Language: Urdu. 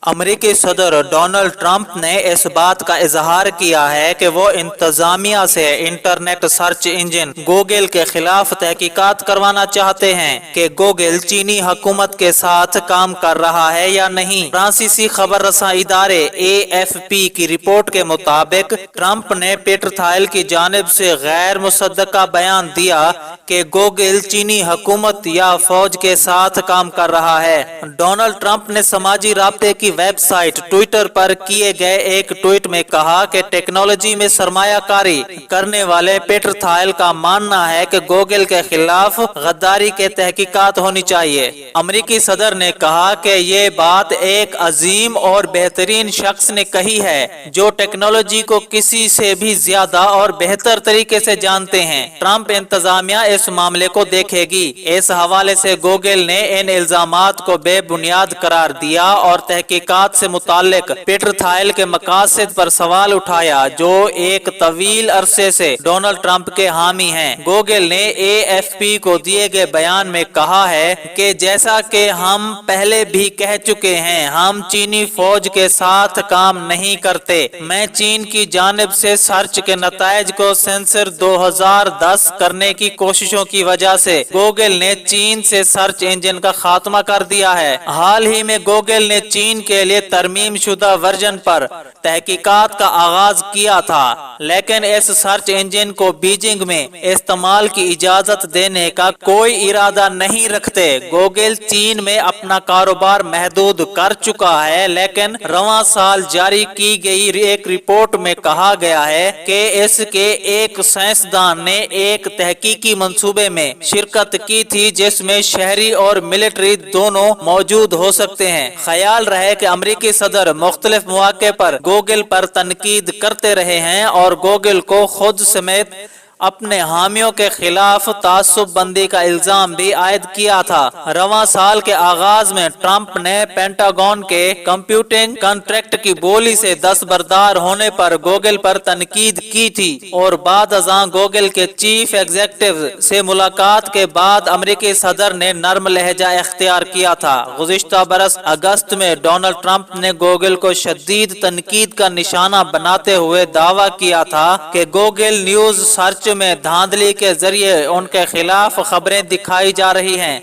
امریکی صدر ڈونلڈ ٹرمپ نے اس بات کا اظہار کیا ہے کہ وہ انتظامیہ سے انٹرنیٹ سرچ انجن گوگل کے خلاف تحقیقات کروانا چاہتے ہیں کہ گوگل چینی حکومت کے ساتھ کام کر رہا ہے یا نہیں۔ فرانسیسی خبر رساں ادارے AFP کی رپورٹ کے مطابق ٹرمپ نے پیٹر تھائل کی جانب سے غیر مصدقہ بیان دیا کہ گوگل چینی حکومت یا فوج کے ساتھ کام کر رہا ہے۔ ڈونلڈ ٹرمپ نے سماجی رابطے کی ویب سائٹ ٹویٹر پر کیے گئے ایک ٹویٹ میں کہا کہ ٹیکنالوجی میں سرمایہ کاری کرنے والے پیٹر تھائل کا ماننا ہے کہ گوگل کے خلاف غداری کے تحقیقات ہونی چاہیے۔ امریکی صدر نے کہا کہ یہ بات ایک عظیم اور بہترین شخص نے کہی ہے جو ٹیکنالوجی کو کسی سے بھی زیادہ اور بہتر طریقے سے جانتے ہیں۔ ٹرمپ انتظامیہ اس معاملے کو دیکھے گی۔ اس حوالے سے گوگل نے ان الزامات کو بے بنیاد قرار دیا اور تحقیقات سے متعلق پیٹر تھائل کے مقاصد پر سوال اٹھایا جو ایک طویل عرصے سے ڈونلڈ ٹرمپ کے حامی ہیں۔ گوگل نے AFP کو دیے گئے بیان میں کہا ہے کہ جیسا کہ ہم پہلے بھی کہہ چکے ہیں، ہم چینی فوج کے ساتھ کام نہیں کرتے۔ میں چین کی جانب سے سرچ کے نتائج کو سینسر 2010 کرنے کی کوششوں کی وجہ سے گوگل نے چین سے سرچ انجن کا خاتمہ کر دیا ہے۔ حال ہی میں گوگل نے چین کے لیے ترمیم شدہ ورژن پر تحقیقات کا آغاز کیا تھا، لیکن اس سرچ انجن کو بیجنگ میں استعمال کی اجازت دینے کا کوئی ارادہ نہیں رکھتے۔ گوگل چین میں اپنا کاروبار محدود کر چکا ہے، لیکن رواں سال جاری کی گئی ایک رپورٹ میں کہا گیا ہے کہ اس کے ایک سائنسدان نے ایک تحقیقی منصوبے میں شرکت کی تھی جس میں شہری اور ملٹری دونوں موجود ہو سکتے ہیں۔ خیال رہے کہ امریکی صدر مختلف مواقع پر گوگل پر تنقید کرتے رہے ہیں اور گوگل کو خود سمیت اپنے حامیوں کے خلاف تعصب بندی کا الزام بھی عائد کیا تھا۔ رواں سال کے آغاز میں ٹرمپ نے پینٹاگون کے کمپیوٹنگ کنٹریکٹ کی بولی سے دستبردار ہونے پر گوگل پر تنقید کی تھی اور بعد ازاں گوگل کے چیف ایگزیکٹو سے ملاقات کے بعد امریکی صدر نے نرم لہجہ اختیار کیا تھا۔ گزشتہ برس اگست میں ڈونلڈ ٹرمپ نے گوگل کو شدید تنقید کا نشانہ بناتے ہوئے دعویٰ کیا تھا کہ گوگل نیوز سرچ میں دھاندلی کے ذریعے ان کے خلاف خبریں دکھائی جا رہی ہیں۔